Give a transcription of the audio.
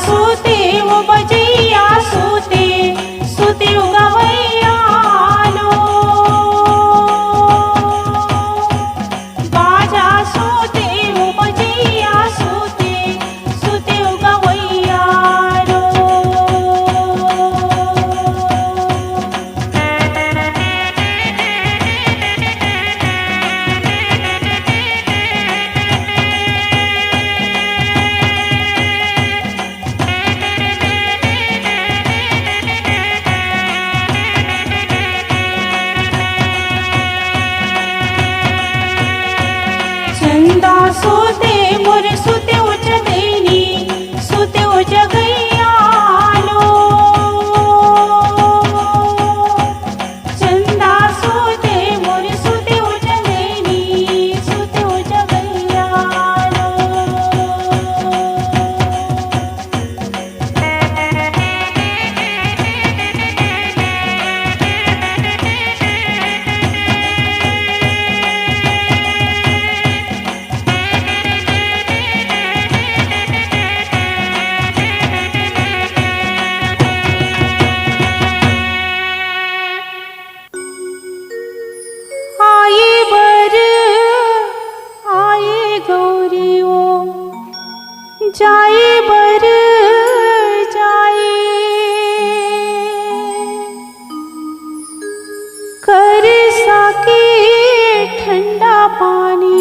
सूते वो बजैया सूते सूते गवैया लो बाजा सूते वो बजैया सूते सूते गवैया लो चंदा सूते मोर सूते उच देनी सूते उच गैया लो चंदा सूते मोर सूते उच देनी सूते उच गैया लो आए बर आए गौरी ओ जाए बर जाए कर साके ठंडा पानी